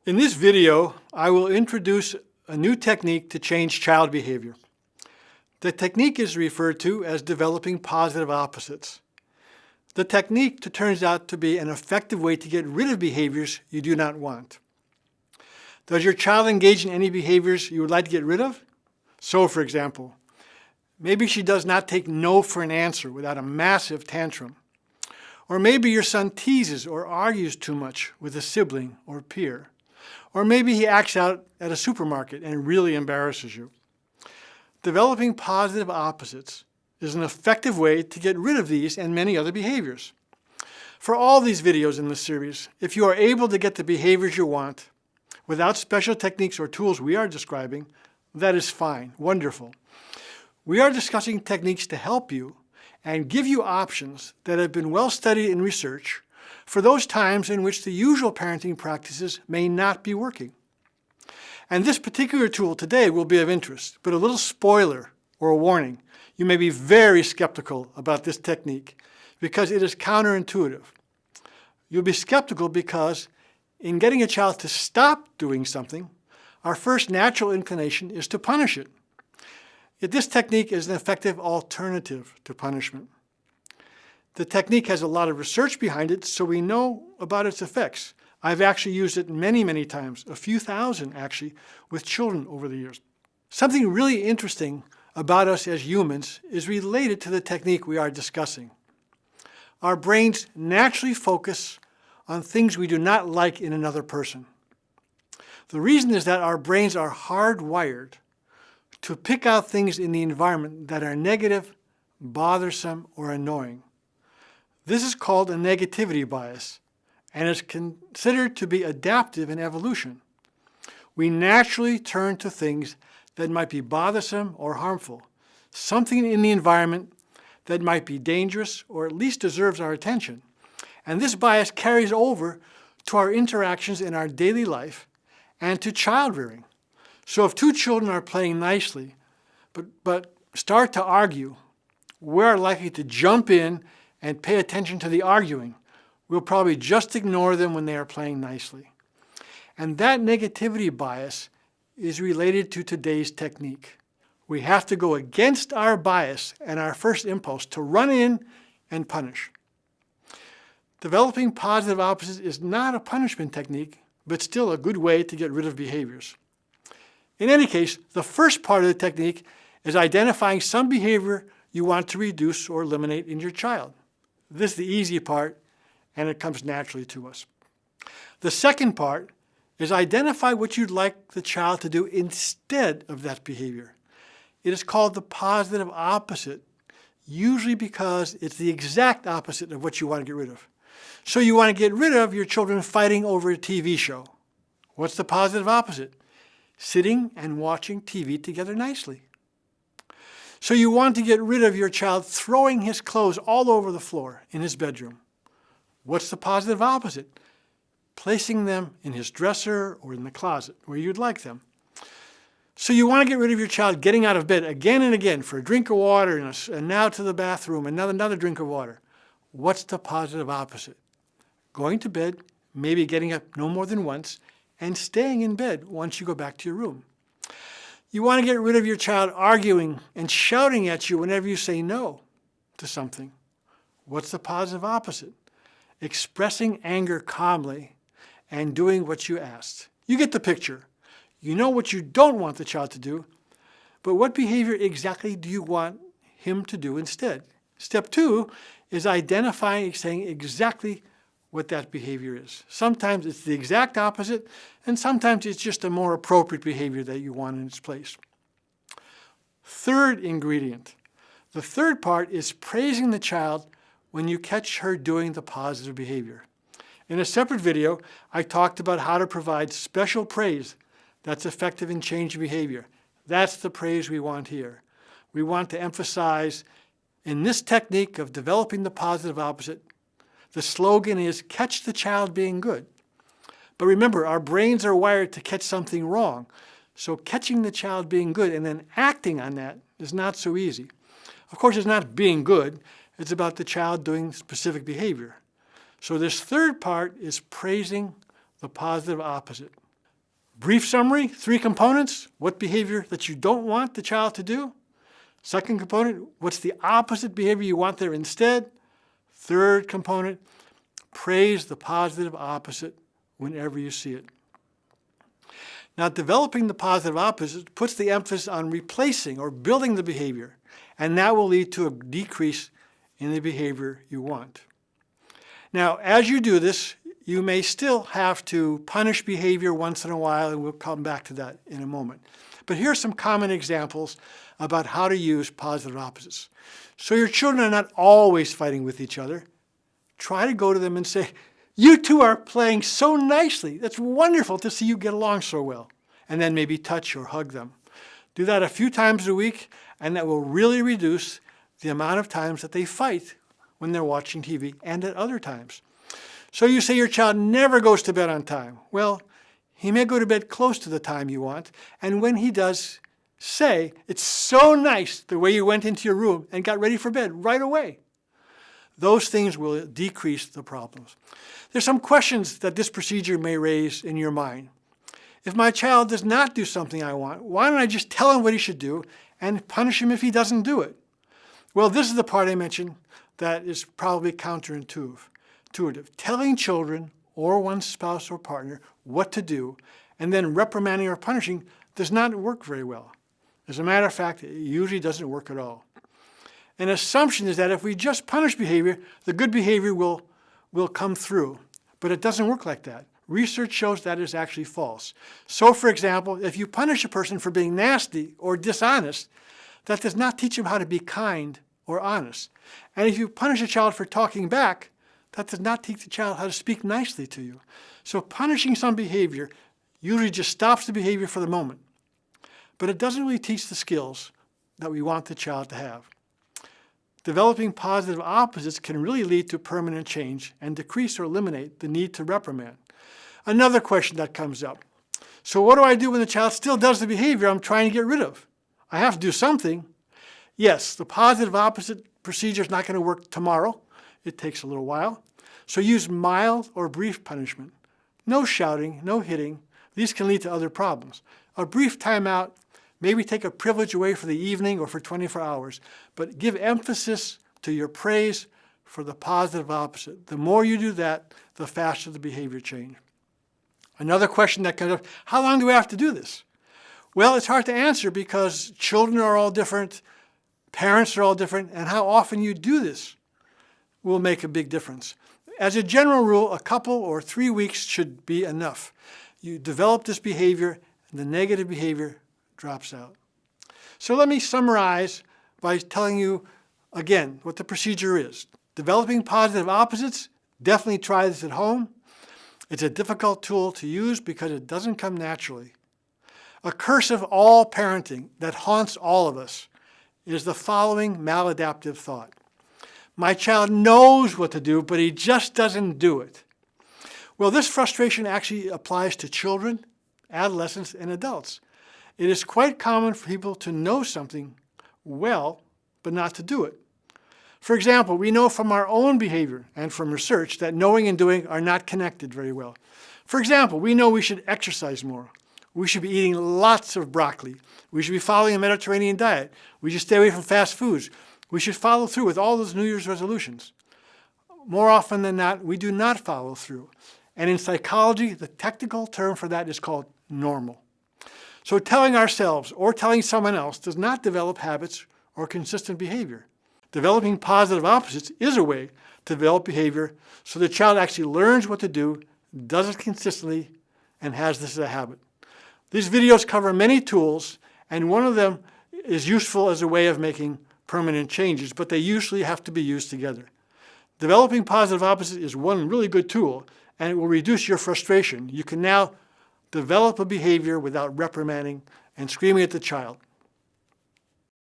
In this video, I will introduce a new technique to change child behavior. The technique is referred to as developing positive opposites. The technique turns out to be an effective way to get rid of behaviors you do not want. Does your child engage in any behaviors you would like to get rid of? So, for example, maybe she does not take no for an answer without a massive tantrum. Or maybe your son teases or argues too much with a sibling or peer. Or maybe he acts out at a supermarket and really embarrasses you. Developing positive opposites is an effective way to get rid of these and many other behaviors. For all these videos in this series, if you are able to get the behaviors you want without special techniques or tools we are describing, that is fine, wonderful. We are discussing techniques to help you and give you options that have been well studied in research for those times in which the usual parenting practices may not be working. And this particular tool today will be of interest, but a little spoiler or a warning. You may be very skeptical about this technique because it is counterintuitive. You'll be skeptical because in getting a child to stop doing something, our first natural inclination is to punish it. Yet this technique is an effective alternative to punishment. The technique has a lot of research behind it, so we know about its effects. I've actually used it many times, a few thousand actually, with children over the years. Something really interesting about us as humans is related to the technique we are discussing. Our brains naturally focus on things we do not like in another person. The reason is that our brains are hardwired to pick out things in the environment that are negative, bothersome, or annoying. This is called a negativity bias and is considered to be adaptive in evolution. We naturally turn to things that might be bothersome or harmful, something in the environment that might be dangerous or at least deserves our attention. And this bias carries over to our interactions in our daily life and to child rearing. So if two children are playing nicely but start to argue, we're likely to jump in and pay attention to the arguing. We'll probably just ignore them when they are playing nicely. And that negativity bias is related to today's technique. We have to go against our bias and our first impulse to run in and punish. Developing positive opposites is not a punishment technique, but still a good way to get rid of behaviors. In any case, the first part of the technique is identifying some behavior you want to reduce or eliminate in your child. This is the easy part, and it comes naturally to us. The second part is identify what you'd like the child to do instead of that behavior. It is called the positive opposite, usually because it's the exact opposite of what you want to get rid of. So you want to get rid of your children fighting over a TV show. What's the positive opposite? Sitting and watching TV together nicely. So you want to get rid of your child throwing his clothes all over the floor in his bedroom. What's the positive opposite? Placing them in his dresser or in the closet where you'd like them. So you want to get rid of your child getting out of bed again and again for a drink of water and now to the bathroom, another drink of water. What's the positive opposite? Going to bed, maybe getting up no more than once, and staying in bed once you go back to your room. You want to get rid of your child arguing and shouting at you whenever you say no to something. What's the positive opposite? Expressing anger calmly and doing what you asked. You get the picture. You know what you don't want the child to do, but what behavior exactly do you want him to do instead? Step 2 is identifying, saying exactly what that behavior is. Sometimes it's the exact opposite, and sometimes it's just a more appropriate behavior that you want in its place. Third ingredient. The third part is praising the child when you catch her doing the positive behavior. In a separate video, I talked about how to provide special praise that's effective in changing behavior. That's the praise we want here. We want to emphasize in this technique of developing the positive opposite, the slogan is, catch the child being good. But remember, our brains are wired to catch something wrong. So catching the child being good and then acting on that is not so easy. Of course, it's not being good. It's about the child doing specific behavior. So this third part is praising the positive opposite. Brief summary, 3 components. What behavior that you don't want the child to do? Second component, what's the opposite behavior you want there instead? Third component, praise the positive opposite whenever you see it. Now, developing the positive opposite puts the emphasis on replacing or building the behavior, and that will lead to a decrease in the behavior you want. Now, as you do this, you may still have to punish behavior once in a while, and we'll come back to that in a moment. But here are some common examples about how to use positive opposites. So your children are not always fighting with each other. Try to go to them and say, "You two are playing so nicely. It's wonderful to see you get along so well." And then maybe touch or hug them. Do that a few times a week, and that will really reduce the amount of times that they fight when they're watching TV and at other times. So you say your child never goes to bed on time. Well, he may go to bed close to the time you want, and when he does, say, "It's so nice the way you went into your room and got ready for bed right away." Those things will decrease the problems. There's some questions that this procedure may raise in your mind. If my child does not do something I want, why don't I just tell him what he should do and punish him if he doesn't do it? Well, this is the part I mentioned that is probably counterintuitive. Telling children or one spouse or partner what to do and then reprimanding or punishing does not work very well. As a matter of fact, it usually doesn't work at all. An assumption is that if we just punish behavior, the good behavior will come through. But it doesn't work like that. Research shows that is actually false. So, for example, if you punish a person for being nasty or dishonest, that does not teach them how to be kind or honest. And if you punish a child for talking back, that does not teach the child how to speak nicely to you. So punishing some behavior usually just stops the behavior for the moment. But it doesn't really teach the skills that we want the child to have. Developing positive opposites can really lead to permanent change and decrease or eliminate the need to reprimand. Another question that comes up. So what do I do when the child still does the behavior I'm trying to get rid of? I have to do something. Yes, the positive opposite procedure is not going to work tomorrow. It takes a little while. So use mild or brief punishment. No shouting, no hitting. These can lead to other problems. A brief timeout, maybe take a privilege away for the evening or for 24 hours, but give emphasis to your praise for the positive opposite. The more you do that, the faster the behavior change. Another question that comes up, how long do we have to do this? Well, it's hard to answer because children are all different, parents are all different, and how often you do this will make a big difference. As a general rule, a couple or 3 weeks should be enough. You develop this behavior, and the negative behavior drops out. So let me summarize by telling you again what the procedure is. Developing positive opposites, definitely try this at home. It's a difficult tool to use because it doesn't come naturally. A curse of all parenting that haunts all of us is the following maladaptive thought. My child knows what to do, but he just doesn't do it. Well, this frustration actually applies to children, adolescents, and adults. It is quite common for people to know something well, but not to do it. For example, we know from our own behavior and from research that knowing and doing are not connected very well. For example, we know we should exercise more. We should be eating lots of broccoli. We should be following a Mediterranean diet. We should stay away from fast foods. We should follow through with all those New Year's resolutions. More often than not, we do not follow through. And in psychology, the technical term for that is called normal. So telling ourselves or telling someone else does not develop habits or consistent behavior. Developing positive opposites is a way to develop behavior so the child actually learns what to do, does it consistently, and has this as a habit. These videos cover many tools, and one of them is useful as a way of making permanent changes, but they usually have to be used together. Developing positive opposites is one really good tool, and it will reduce your frustration. You can now develop a behavior without reprimanding and screaming at the child.